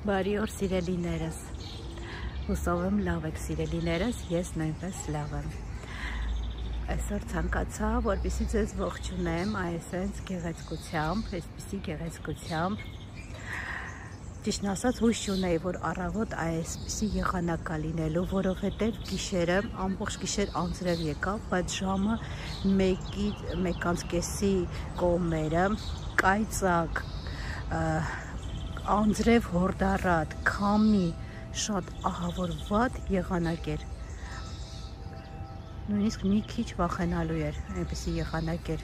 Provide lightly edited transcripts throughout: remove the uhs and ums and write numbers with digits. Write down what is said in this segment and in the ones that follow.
Բարի օր սիրելիներս, հուսով եմ լավ եք սիրելիներս, ես նույնպես լավ եմ։ Այսօր ցանկացա, որպեսզի ձեզ ողջունեմ այսպես գեղեցկությամբ, այսպիսի գեղեցկությամբ։ Ճիշտն ասած հույս չունեի, որ առավոտ այսպիսի եղանակ կա լինելու, որովհետև գիշերը ամբողջ գիշեր անձրև եկավ, բայց ժամը 1:30-ի կողմերը կայծակ, անձրև հորդառատ, քամի, շատ ահավոր վատ եղանակ էր։ Նույնիսկ մի քիչ վախենալու էր, այնպիսի եղանակ էր։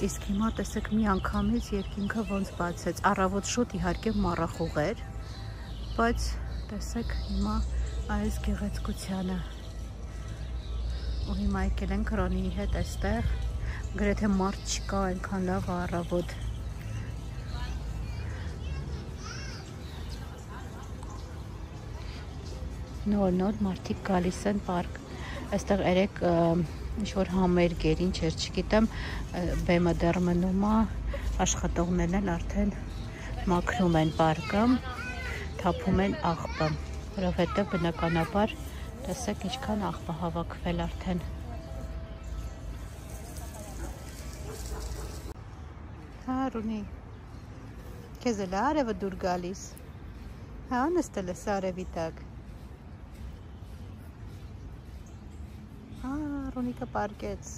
Իսկ հիմա տեսեք մի անգամից երկինքը ոնց բացեց, առավոտ շուտ իհարկե մառախուղ էր, բայց տեսեք հիմա այս գեղեցկությանը։ Ու հիմա եկել ենք Ռոնիի հետ այստեղ, գրեթե մարդ չկա, այնքան լավ առավոտ։ Նոր մարդիկ գալիս են պարկ, այստեղ երեք ինչ-որ համերգ էր, ինչ էր, չգիտեմ, բեմը դեռ մնում է, աշխատողներն էլ արդեն մաքրում են պարկը, թափում են աղբը, որովհետև բնականաբար տեսեք ինչքան աղբը հավաքվել արդեն։ Հա, Ռունի, քեզ էլ արևը դուր գալիս, հա, նստել ես արևի տակ։ Ռոնիկը պարկեց,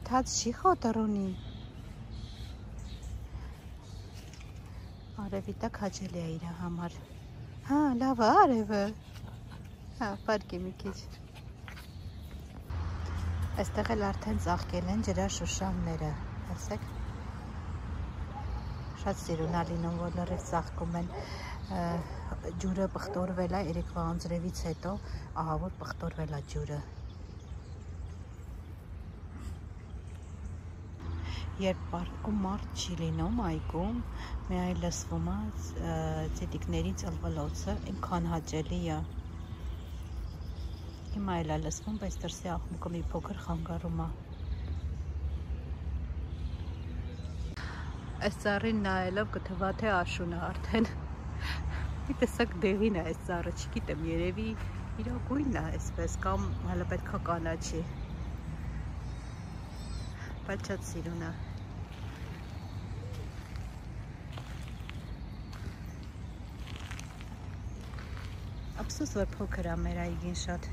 թաց չի խոտը Ռոնի, արևի տակ հաճելի է իր համար, հա, լավ է արևը, հա, պարկի մի քիչ, այստեղ էլ արդեն ծաղկել են ջրաշուշանները, հասեք, շատ սիրուն է լինում, որ լրիվ ծաղկում են, ջուրը պղտորվել է, երեկվա անձրևից հետո, ահավոր պղտորվել է ջուրը։ Երբ պարկում մարդ չի լինում այգում, միայն լսվում է ծետիկների ծլվլոցը, այնքան հաճելի է։ Հիմա էլ է լսվում, բայց դրսի աղմուկը մի փոքր խանգարում է։ Այս ծառին նայելով կթվա թե աշուն է արդեն։ Մի տեսակ դեղին է այս ծառը, չգիտեմ, երևի իր գույնն է այսպես, կամ հələ պետք է կանաչի։ Բայց շատ սիրուն է։ Ափսոս որ փոքր է մեր այգին շատ։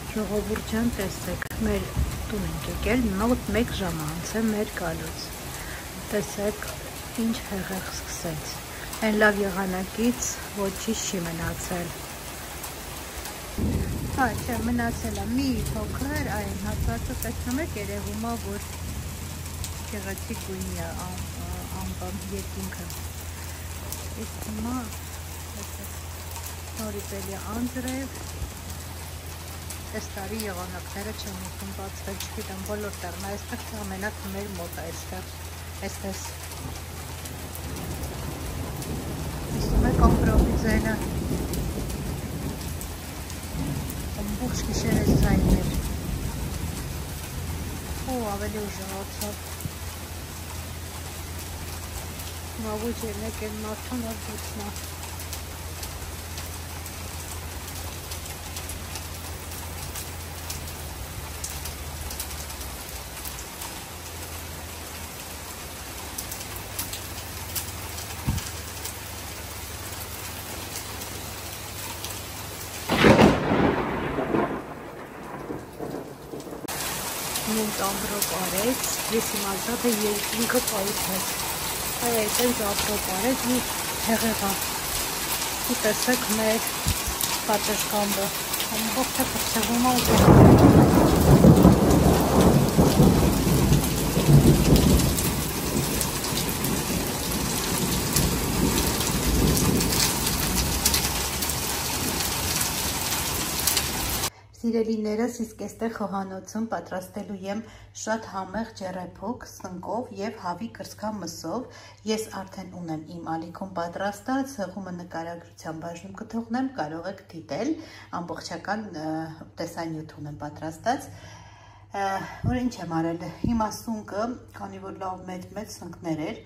Ժողովուրդ ջան, տեսեք, մեր տուն ենք եկել, մոտ 1 ժամ անց է մեր գալուց։ Տեսեք, ինչ հեղեղ սկսեց։ Այն լավ եղանակից ոչինչ չի մնացել։ Հա, չէ, մնացել է մի փոքր, այն հատվածը տեսնում եք, երևում է, որ գեղեցիկ գույնի է ամպամ երկինքը։ Իսկ հիմա նորից էլի անձրև։ Այս տարի եղանակները չեն ուզում բացվել, չգիտեմ, բոլոր տեղն է, այստեղ ամենակ մեր մոտ է այստեղ, այսպես։ Իսում եք ամպրոպի ձայնը, ամբողջ գիշեր այս ձայններ, ու ավելի ուժեղացավ, մավուչ ելնեք են մարդուն ով դուցնա։ Մինչ ամբրոպ արեց, ես հիմա զատ է երկինքը պայթեց, այդպես ամբրոպ արեց ու հեղեղա, ու տեսեք մեր պատշգամբը, ամբողջը կպցեղում է Սիրելիներս, իսկ այստեղ խոհանոցում պատրաստելու եմ շատ համեղ ջեռեփոք սնկով եւ հավի կրծքան մսով։ Ես արդեն ունեմ իմ ալիքում պատրաստած, հղումը նկարագրության բաժնում կթողնեմ, կարող եք դիտել, ամբողջական տեսանյութ ունեմ պատրաստած։ Որ ինչ եմ արել, հիմա սունկը, քանի որ լավ մեծ սունկներ էր,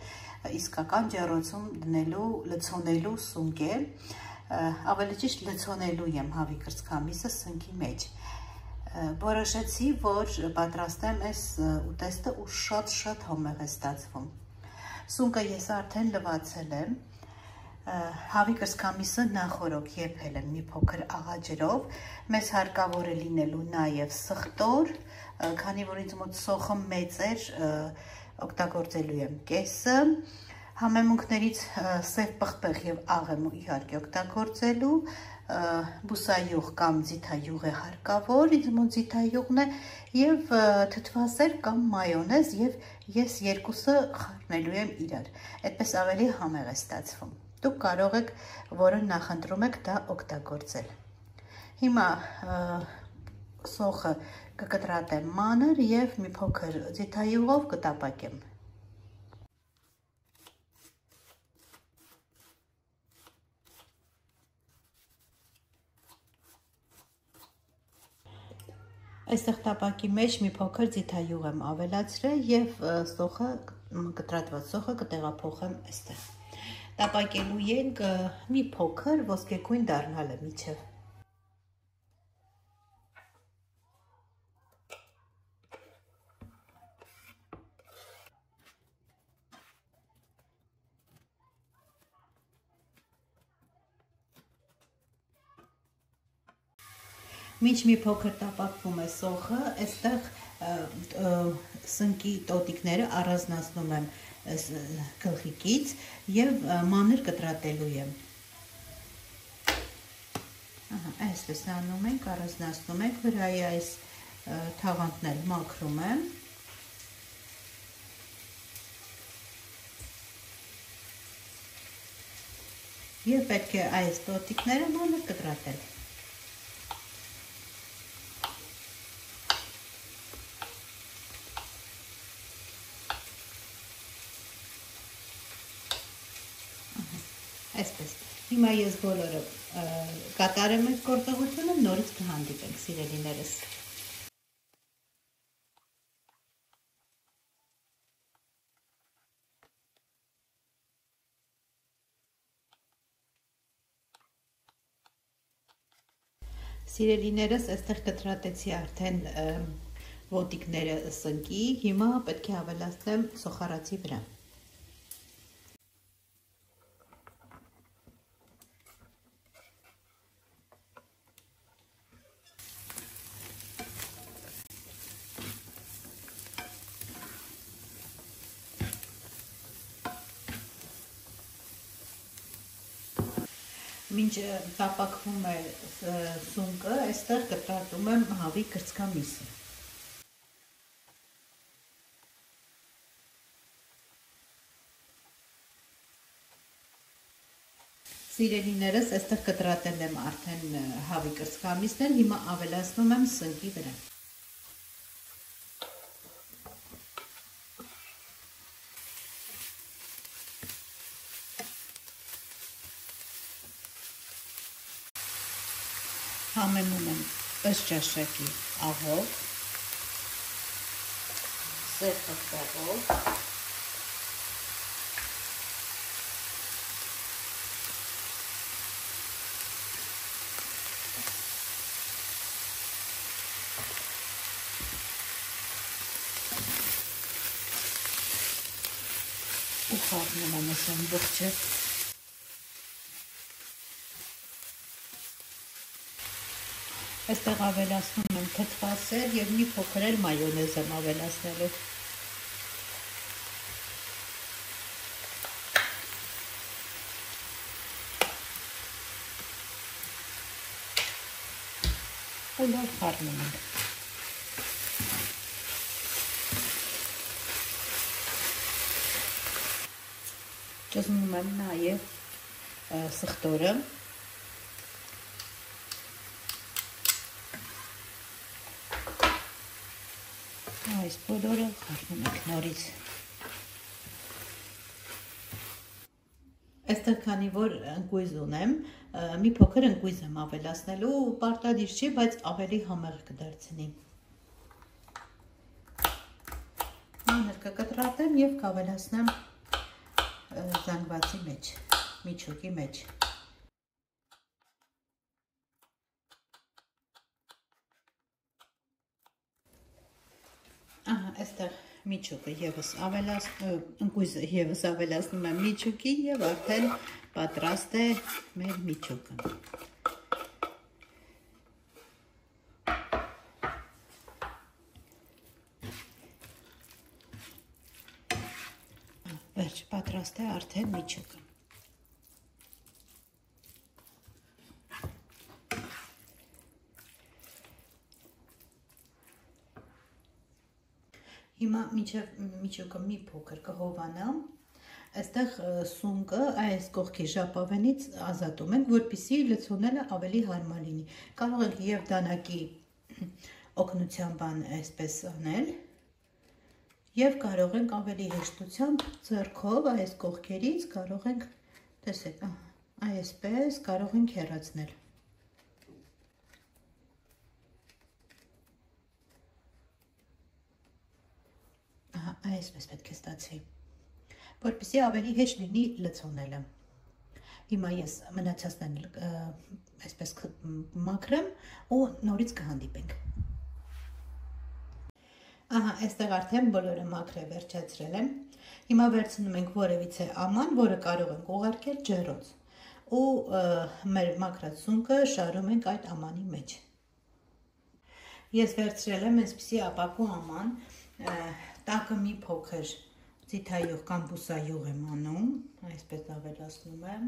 իսկական ջեռոցում դնելու, լցոնելու սունկ է։ Ավելի ճիշտ լցոնելու եմ հավի կրծքամիսը սնկի մեջ։ Որոշեցի, որ պատրաստեմ այս ուտեստը ու շատ համեղ է ստացվում։ Սունկը ես արդեն լվացել եմ։ Հավի կրծքամիսը նախորոք եփել եմ մի փոքր աղաջրով։ Մեզ հարկավոր է լինելու նաև սխտոր, քանի որ ինձ մոտ սոխը մեծ էր, օգտագործելու եմ կեսը։ Համեմունքներից սև պղպեղ եւ աղ եմ իհարկե օգտագործելու, բուսայուղ կամ ձիթայուղ է հարկավոր, ինձ մոտ ձիթայուղն է, եւ թթվասեր կամ մայոնեզ, եւ ես երկուսը խառնելու եմ իրար։ Այդպես ավելի համեղ է ստացվում։ Դուք կարող եք, որը նախընտրում եք, դա օգտագործել։ Հիմա սոխը կկտրատեմ մանր եւ մի փոքր ձիթայուղով կտապակեմ։ Այստեղ տապակի մեջ մի փոքր ձիթայուղ եմ ավելացրել եւ սոխը, կտրատված սոխը կտեղափոխեմ այստեղ։ Տապակելու ենք մի փոքր ոսկեգույն դառնալը միջև։ Մինչ մի փոքր տապակվում է սոխը, այստեղ սնկի տոտիկները առանձնացնում եմ գլխիկից եւ մանր կտրատելու եմ։ Այսպես անում ենք, առանձնացնում ենք, վրայի այս թաղանթն էլ մաքրում եմ։ Եվ պետք է այս տոտիկները մանր կտրատել։ Այսպես, հիմա ես բոլորը կատարեմ այդ գործողությունը, նորից կհանդիպենք, սիրելիներս։ Սիրելիներս, այստեղ կտրատեցի արդեն ոտիկները սնկի, հիմա պետք է ավելացնեմ սոխարացի վրա։ Մինչ տապակվում է սունկը, այստեղ կտրատում եմ հավի կրծքամիսը։ Սիրելիներս, այստեղ կտրատել եմ արդեն հավի կրծքամիսներ, հիմա ավելացնում եմ սնկի վրա։ Համեմում եմ ըստ ճաշակի աղով, սև պղպեղով, ու խառնում եմ այս ամբողջը։ Այստեղ ավելացնում եմ թթվասեր եւ մի փոքր էլ մայոնեզ եմ ավելացնելու։ Ու լավ խառնում ենք։ Ճզմում եմ նաեւ սխտորը։ այս բոլորը խառնում ենք նորից։ Այստեղ քանի որ ընկույզ ունեմ, մի փոքր ընկույզ եմ ավելացնելու, պարտադիր չի, բայց ավելի համեղ կդարձնի։ Մանր կկտրատեմ և կավելացնեմ զանգվածի մեջ, միջուկի մեջ։ Այստեղ միջուկը ևս ընկույզը ևս ավելացնում եմ միջուկի և արդեն պատրաստ է մեր միջուկը։ Վերջ, պատրաստ է արդեն միջուկը։ Հիմա մինչև միջուկը մի փոքր կհովանամ, այստեղ սունկը այս կողքի ժապավենից ազատում ենք, որպեսզի լցոնելը ավելի հարմար լինի։ Կարող ենք և դանակի օգնությամբ այսպես անել, և կարող ենք ավելի հեշտությամբ ձեռքով այս կողքերից կարող ենք, տեսեք, այսպես կարող ենք հեռացնել։ Այսպես պետք է ստացվի, որպեսզի ավելի հեշտ լինի լցոնելը։ Հիմա ես մնացածն այսպես մաքրեմ ու նորից կհանդիպենք։ Այստեղ արդեն բոլորը մաքրել վերջացրել եմ։ Հիմա վերցնում ենք որևիցե աման, որը կարող ենք ուղարկել ջեռոց ու մեր մաքրած սունկը շարում ենք այդ ամանի մեջ։ Ես վերցրել եմ այսպիսի ապակու աման, տակը մի փոքր ձիթայուղ կամ բուսայուղ եմ անում, այսպես ավելացնում եմ,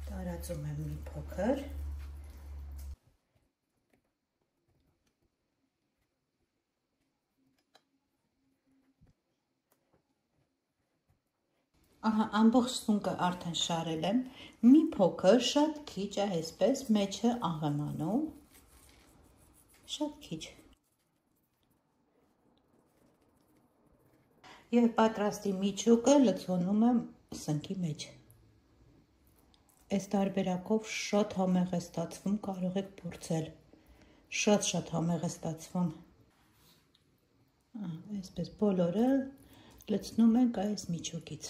տարածում եմ մի փոքր, ամբողջ սունկը արդեն շարել եմ, մի փոքր շատ քիչ այսպես մեջը աղ եմ անում, շատ քիչ։ Եվ պատրաստի միջուկը լցոնում եմ սնկի մեջ։ Այս տարբերակով շատ համեղ է ստացվում, կարող եք փորձել։ Շատ համեղ է ստացվում։ Այսպես բոլորը լցնում ենք այս միջուկից։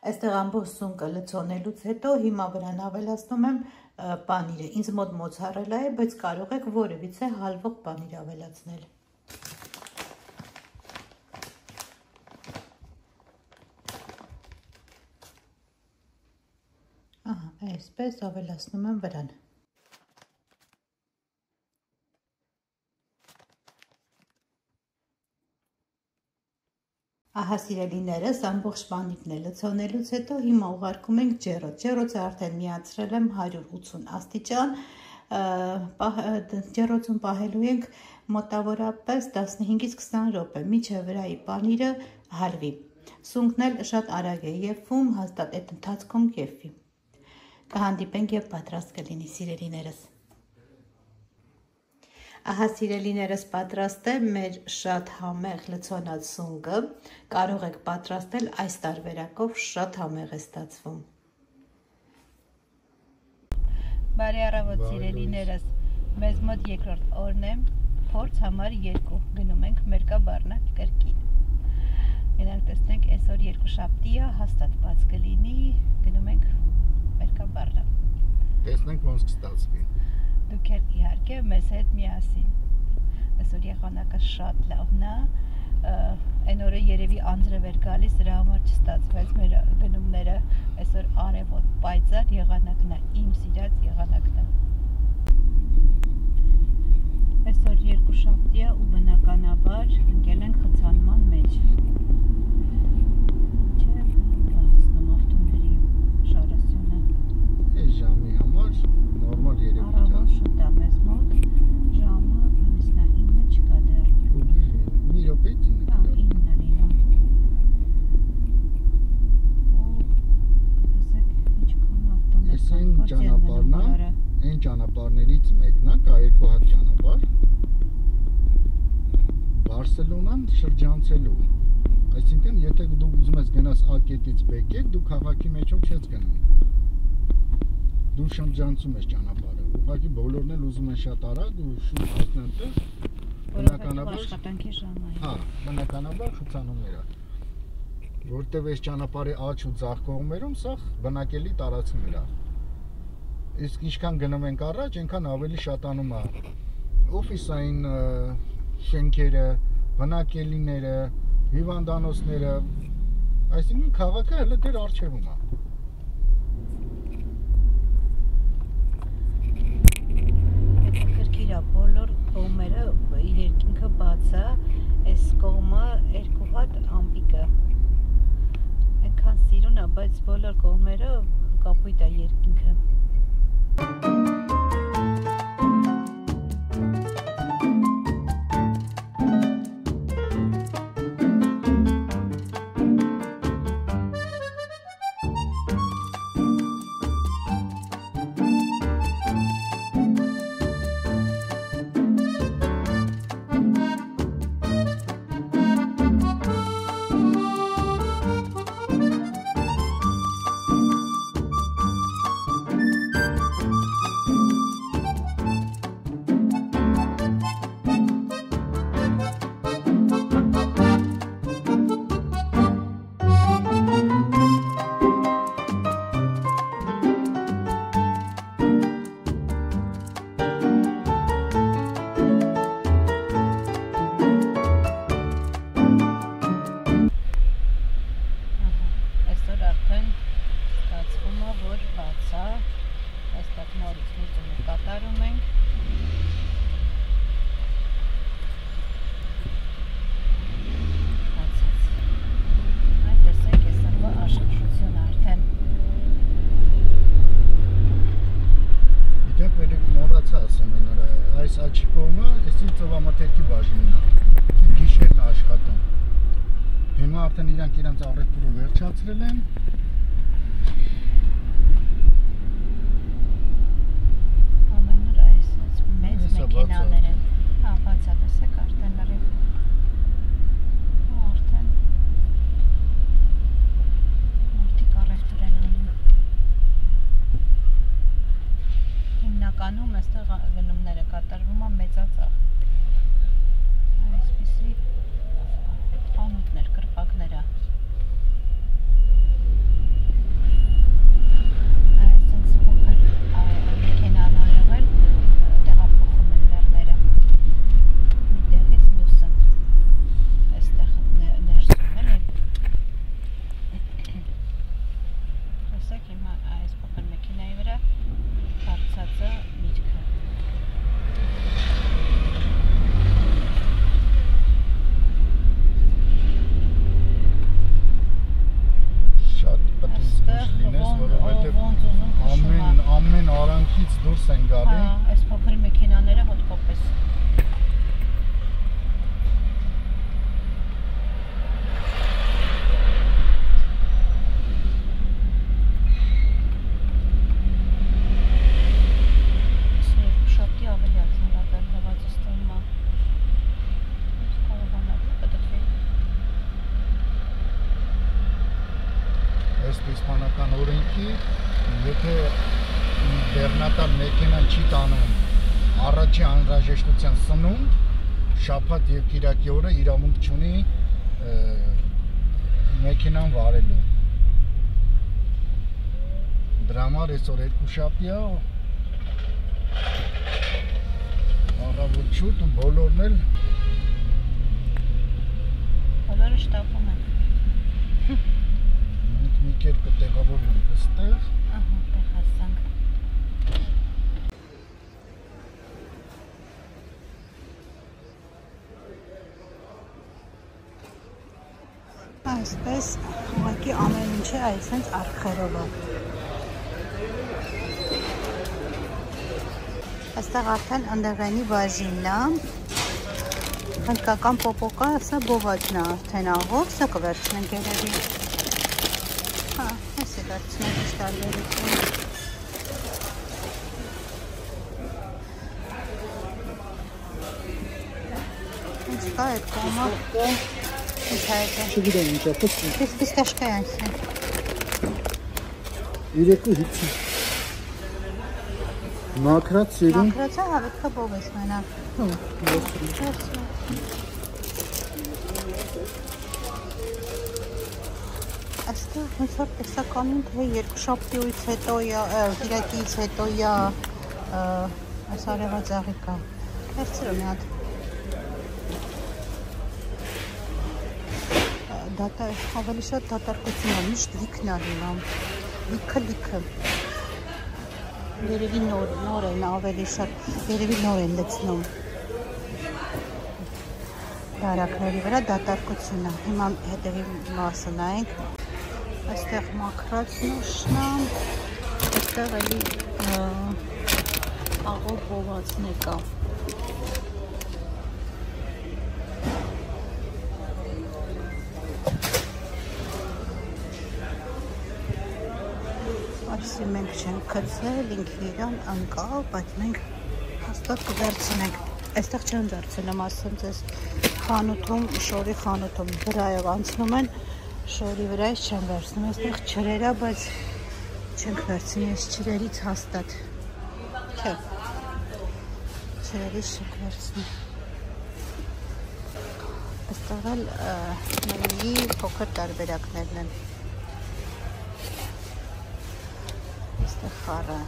Այստեղ ամբողջ սունկը լցոնելուց հետո հիմա վրան ավելացնում եմ պանիրը։ Ինձ մոտ մոցարելա է, բայց կարող եք որևիցե հալվող պանիր ավելացնել։ Այսպես ավելացնում եմ վրան։ Ահա սիրելիներս, ամբողջ պանիրն է լցոնելուց հետո հիմա ուղարկում ենք ջեռոց։ Ջեռոցը արդեն միացրել եմ 180 աստիճան, ջեռոցում պահելու ենք մոտավորապես 15-ից 20 րոպե, մինչև վրայի պանիրը հալվի։ Սունկն էլ շատ արագ է եփվում, հաստատ այդ ընթացքում կեփվի։ Կհանդիպենք և պատրաստ կլինի, սիրելիներս։ Ահա սիրելիներս, պատրաստ է մեր շատ համեղ լցոնած սունկը, կարող եք պատրաստել այս տարբերակով, շատ համեղ է ստացվում։ Բարի առավոտ սիրելիներս, մեզ մոտ երկրորդ օրն է, փորձ համար 2 գնում ենք մերկաբառնակ կրկին։ Գնանք տեսնենք, այսօր երկուշաբթի է, հաստատ բաց կլինի, գնում ենք մերկաբառնակ։ Տեսնենք ոնց կստացվի։ Դուք էլ իհարկե մեզ հետ միասին։ Այսօր եղանակը շատ լավն է, այն օրը երևի անձրև էր գալիս, դրա համար չստացվեց մեր գնումները, այսօր արևոտ պայծառ եղանակն է, իմ սիրած եղանակն է։ Այսօր երկուշաբթի է ու բնականաբար ընկել ենք խցանման մեջ։ Չէ, հասնում ավտոների շարասյունը։ Այս ժամի համար նորմալ երևույթ է։ Առավոտ շուտ է մեզ մոտ, ժամը 9 չկա դեռ։ Մի րոպե 9 լինում։ շրջանցելու։ Այսինքն, եթե դու ուզում ես գնաս A կետից B կետ, դու քաղաքի մեջով չես գնում։ Դու շրջանցում ես ճանապարհը։ Ուղղակի բոլորն էլ ուզում են շատ արագ ու շուտ հասնեն տեղ։ Բնականաբար աշխատանքի ժամը։ Հա, բնականաբար ցուցանումներ է։ Որտեւ այս ճանապարհի աջ ու ձախ կողմերում սա բնակելի տարածքներ է։ Իսկ ինչքան գնում ենք առաջ, այնքան ավելի շատանում է օֆիսային շենքերը, բնակելիները, հիվանդանոցները, այսինքն քաղաքը հենց դեռ առջևում է։ Հետաքրքիր է, բոլոր կողմերը երկինքը բաց է, այս կողմը երկու հատ ամպիկ է։ Այնքան սիրուն է, բայց բոլոր կողմերը կապույտ է երկինքը։ Այս աչի կողմը, էսի ծովամթերքի բաժինն է, գիշերն աշխատում։ Հիմա արդեն իրանք առևտուրը վերջացրել են։ Ամեն օր այս մեծ մեքենաներ են։ Հա, բաց է, տեսեք, արդեն լրիվ։ Արդեն մարդիկ առևտուր են անում։ Հիմնականում այստեղ գնումները կատարվում է մեծածախ։ Այսպիսի խանութներ, կրպակները։ Այսպես փոքր մեքենաներով էլ տեղափոխում են լեռները։ Մի տեղից մյուսը։ Այստեղ ներսում էլի։ Տեսեք հիմա այս փոքր մեքենայի վրա բարձածը միտքը։ Շատ պետք է լինես, որովհետև ամեն արանքից դուրս են գալի։ Հա, այս փոքր մեքենաները հոտկոպես։ Իսպանական օրենքի, եթե բեռնատար մեքենան չի տանում առաջի անհրաժեշտության սնունդ, շաբաթ եւ կիրակի օրը իրավունք չունի մեքենան վարելու։ Դրա համար այսօր երկուշաբթի է, առավոտ շուտ ու բոլորն էլ բոլորը շտապում են։ Մի կերպ տեղավորվում ենք այստեղ։ Ահա, տեղ հասանք։ Այսպես ուղղակի ամեն ինչը այսպես արխերով է։ Այստեղ արդեն ընդեղենի բաժինն է։ Հնդկական պոպոկա, սա բովածն է արդեն աղով, սա կվերջնենք երևի։ Հա, այսի վերցնենք ինչ տարբերություն։ Ինչ կա այդ կողմը։ Ինչ է այդ։ Չգիտեմ ինչա, փոքր։ Իսկ կաշկա անցնի։ 350։ Մակրած սիրուն։ Մակրածը հավետքը բողես մենակ։ Հա, Այստեղ ոնց որ տեսականին թե երկուշաբթիից հետո կիրակից հետո այս արևածաղիկա։ Վերցրու մի հատ։ Դատա ավելի շատ դատարկություն է, միշտ լիքն է լինում։ Լիքը։ Երևի նոր են ավելի շատ, երևի նոր են լցնում։ Դարակների վրա դատարկություն է։ Հիմա հետևի մասը նայենք։ Այստեղ մաքրածն ուշնա, այստեղ էլի աղով բովածն է կա։ Այսի մենք չենք կծել, ինքը իրան անկավ, բայց մենք հաստատ կվերցնենք։ Այստեղ չեն վերցնում, ասեմ ձեզ խանութում, շորի խանութում վրայով անցնում են, շորի վրայից չեն վերցնում, այստեղ չրերա, բայց չենք վերցնի, այս չրերից հաստատ։ Չէ, չրերից չենք վերցնի։ Այստեղ էլ նույնի փոքր տարբերակներն են։ Այստեղ խառը,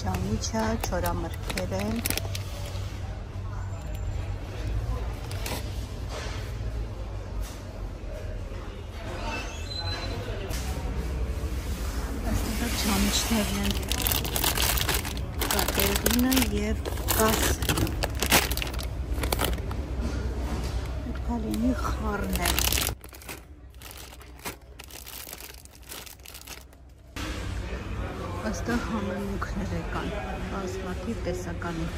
ճամիչը, չորամրգեր են։ Չամիչներն են կատերինը և կասը։ Կալինի խառն է։ Այստեղ համեմունքներ կան, բազմաթիվ տեսականի։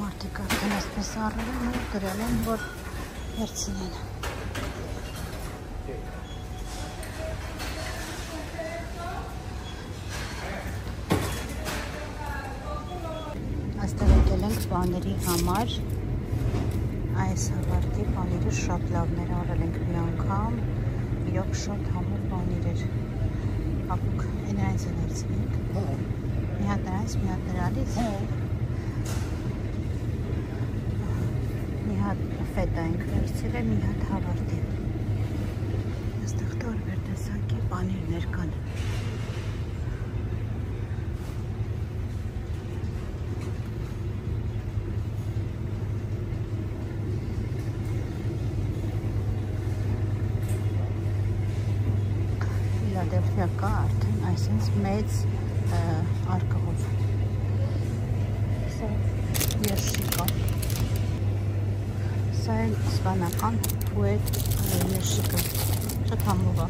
Մարդիկ արդեն այսպես առել են ու գրել են, որ վերցնեն։ Այստեղ եկել ենք բաների համար, այս հավարտի բաները շատ լավներ առել ենք մի անգամ, իրոք շատ համոր բաներ էր։ Ապուկ նրանց է վերցնենք, մի հատ նրանց, մի հատ նրանից։ Ֆետա ենք վերցրել, մի հատ հավարտի։ Այստեղ տարբեր տեսակի բաներներ կան։ Ֆիլադելֆիա կա արդեն այսպես մեծ արկղով։ Սա երշիկա։ Սա էլ իսպանական պուետ երշիկը, շատ համով է։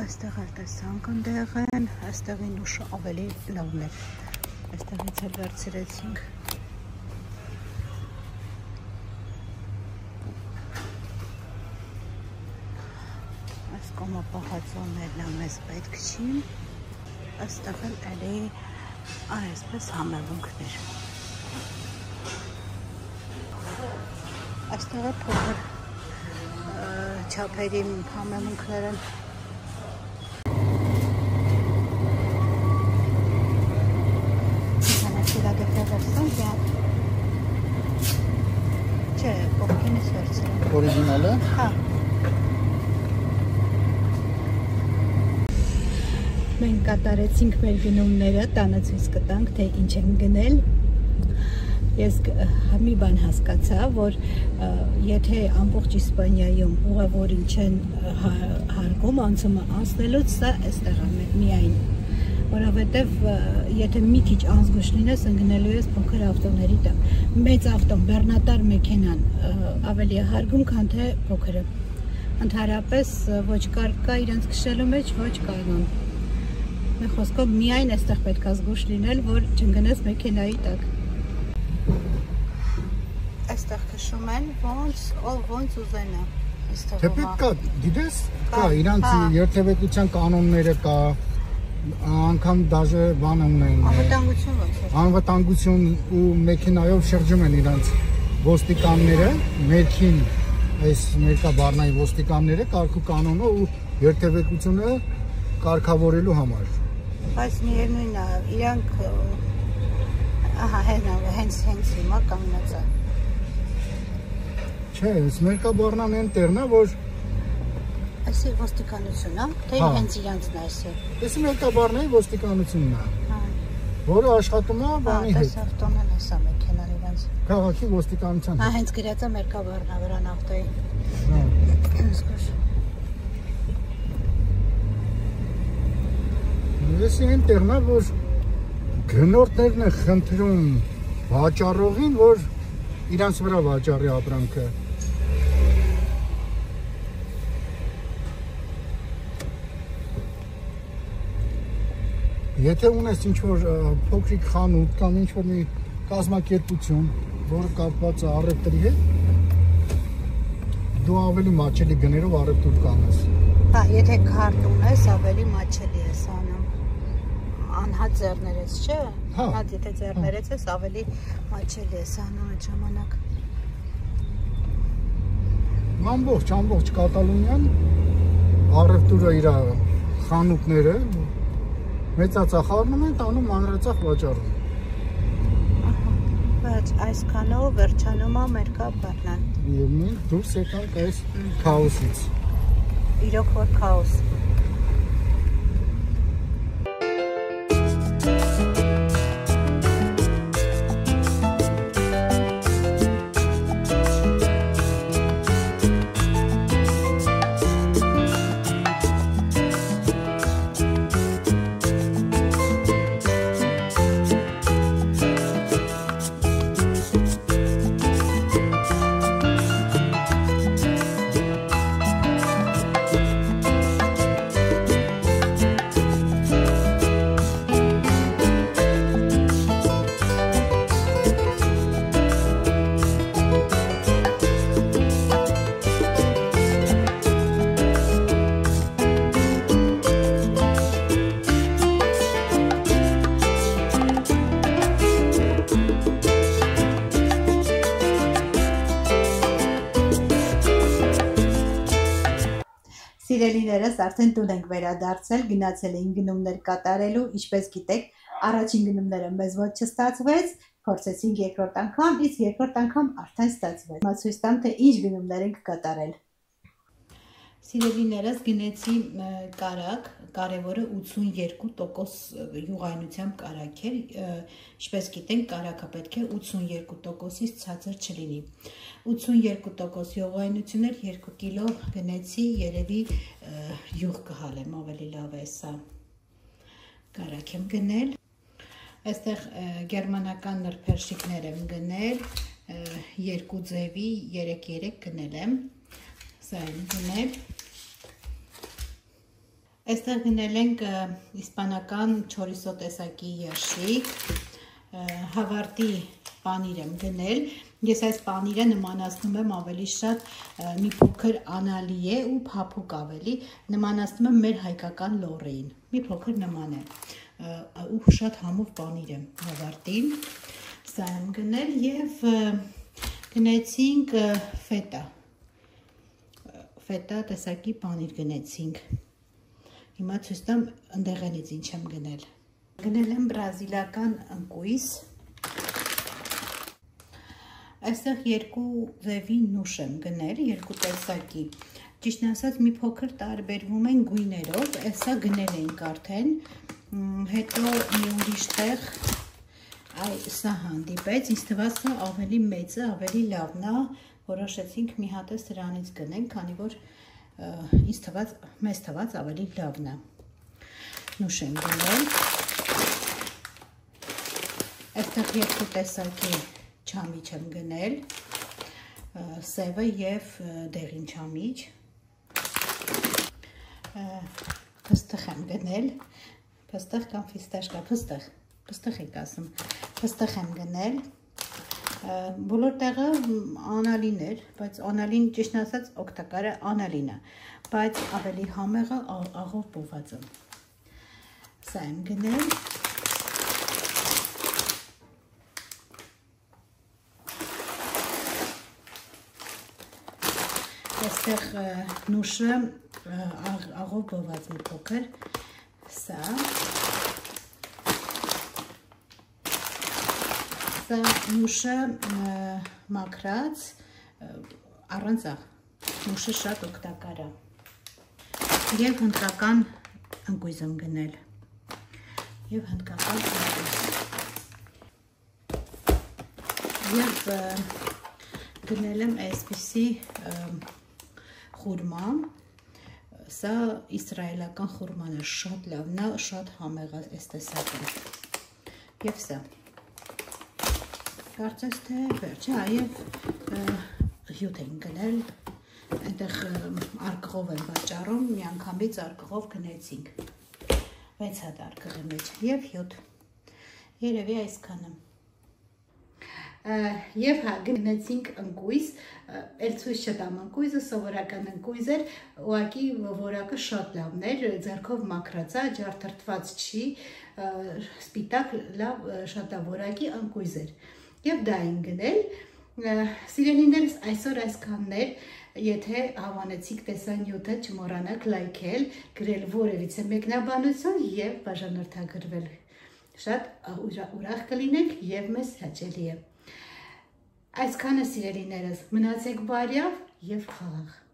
Այստեղ էլ տեսանք ընդեղ են, այստեղի նուշը ավելի լավն էր, այստեղից էլ վերցրեցինք։ Այս կոմը պահածոներն մեզ պետք չի, այստեղ էլ էլի այսպես համևունքներ։ Այստեղ է փոքր չափերի համեմունքներ են։ Ֆիլադելֆիա վերցնենք, չէ, կողքինից վերցնենք։ Օրիգինալը։ Հա։ Մենք կատարեցինք մեր գնումները, տանը ցույց կտանք, թե ինչ են գնել։ Ես մի բան հասկացա, որ եթե ամբողջ Իսպանիայում ուղևորին չեն հարգում անցումը անցնելուց, սա այստեղ է միայն։ Որովհետև եթե մի քիչ անզգույշ լինես, ընկնելու ես փոքր ավտոների տակ։ Մեծ ավտոն, բեռնատար մեքենան ավելի է հարգում, քան թե փոքրը։ Ընդհանրապես ոչ կարգա իրենց քշելու մեջ, ոչ կանոն։ Մի խոսքով միայն այստեղ պետք է զգույշ լինել, որ չընկնես մեքենայի տակ։ Այստեղ քշ Հիշում են ոնց ուզենա։ Թե պետք կա, գիտես, կա իրանց երթևեկության կանոնները կա, անգամ դաժե բան ունեն։ Անվտանգություն ոնց է։ Անվտանգություն ու մեքենայով շրջում են իրանց ոստիկանները, ներքին այս մերկաբառնային ոստիկանները կարգու կանոնով ու երթևեկությունը կարգավորելու համար։ Բայց միևնույնն է, իրանք ահա հենց հիմա կանգնած է։ Չէ, այս մերկաբառնան են տեղն է, որ Այս է ոստիկանությունն է, թե հենց իրանցն է այսը։ Այս մերկաբառնայի ոստիկանությունն է, որը աշխատում է բանի հետ։ Այս ավտոն է սա մեքենան իրանց։ Քաղաքի ոստիկանության հետ։ Հենց գրած է մերկաբառնա վրա նավթոյի։ Ես այն տեղն է, որ գնորդներն են խնդրում վաճառողին, որ իրանց վրա վաճառի ապրանքը։ Եթե ունես ինչ-որ փոքրիկ խանութ կամ ինչ-որ մի կազմակերպություն, որը կապված է առևտրի հետ, դու ավելի մատչելի գներով առևտուր կանես։ Հա, եթե քարտ ունես, ավելի մատչելի ես անում։ Անհատ ձեռներես, չէ՞։ Անհատ եթե ձեռներես ես, ավելի մատչելի ես անում այդ ժամանակ։ Ամբողջ Կատալոնիան առևտուրը իր խանութները մեծածախ առնում են, տանում մանրածախ վաճառում։ Բայց այսքանով վերջանում է մերկաբառնան։ Միևնույն դուրս եկանք այս քաոսից։ Իրոք որ քաոս։ Սիրելիներս, արդեն տուն ենք վերադարձել, գնացել էինք գնումներ կատարելու, ինչպես գիտեք, առաջին գնումները մեզ ոչ չստացվեց, փորձեցինք երկրորդ անգամ, իսկ երկրորդ անգամ արդեն ստացվեց։ Հիմա ցույց տամ, թե ինչ գնումներ ենք կատարել։ Սիրելիներս, գնեցի կարագ, կարևորը 82% յուղայնությամբ կարագ էր, ինչպես գիտենք, կարագը պետք է 82%-ից ցածր չլինի։ 82% յուղայնություն էր, 2 կիլո գնեցի, երևի յուղ կհալեմ, ավելի լավ է սա։ Կարագ եմ գնել։ Այստեղ գերմանական նրբերշիկներ եմ գնել, 2 ձևի 3 գնել եմ, սա եմ գնել։ Այստեղ գնել ենք իսպանական չորիսո տեսակի երշիկ, հավարտի պանիր եմ գնել, ես այս պանիրը նմանացնում եմ ավելի շատ մի փոքր անալի է ու փափուկ ավելի, նմանացնում եմ մեր հայկական լոռեին, մի փոքր նման է, ու շատ համով պանիր եմ հավարտին, սա եմ գնել և գնեցինք ֆետա տեսակի պանիր գնեցինք, հիմա ցույց տամ ընդեղենից ինչ եմ գնել, գնել եմ բրազիլական ընկույզ, այստեղ 2 ձևի նուշ եմ գնել, 2 տեսակի, ճիշտն ասած մի փոքր տարբերվում են գույներով, սա գնել ենք արդեն, հետո մի ուրիշ տեղ սա հանդիպեց, ինձ թվաց սա ավելի մեծը, ավելի լավն է, որոշեցինք մի հատ սրանից գնենք, քանի որ մեզ թվաց ավելի լավն է, նուշ եմ գնել, այստեղ 2 տեսակի չամիչ եմ գնել, սևը և դեղին չամիչ, փստղ եմ գնել, փստղ կամ ֆիստաշկա, փստղ ենք ասում, փստղ եմ գնել, Բոլոր տեղը անալին էր, բայց անալին ճիշտ ասած օգտակարը անալինը, բայց ավելի համեղը աղով բովածը։ Սա եմ գնել։ Այստեղ նուշը աղով բոված է փոքր, սա նուշը մաքրած առանց աղ, նուշը շատ օգտակար է։ Եվ հնդկական ընկույզ եմ գնել։ Եվ հնդկական ընկույզ։ Եվ գնել եմ այսպիսի խուրմա, սա իսրայելական խուրման է, շատ լավն է, շատ համեղ է այս տեսակը։ Եվ սա։ Կարծես թե վերջը, այև հյութ են գնել, այնտեղ արկղով են վաճառում, մի անգամից արկղով գնեցինք, 6 հատ արկղի մեջ և հյութ, երևի այսքանը։ Եվ հա գնեցինք ընկույզ, էլ ցույց չտամ ընկույզը, սովորական ընկույզ էր, ուղղակի որակը շատ լավն էր, ձեռքով մաքրած է, ջարդրտված չի, սպիտակ լավ շատավորակի ընկույզ էր։ Եվ դա են գնել, սիրելիներս այսօր այսքանն էր, եթե հավանեցիք տեսանյութը չմոռանաք լայքել, գրել որևիցե մեկնաբանություն և բաժանորդագրվել, շատ ուրախ կլինենք և մեզ հաճելի է։ Այսքանը սիրելիներս, մնացեք բարյավ և խաղաղ։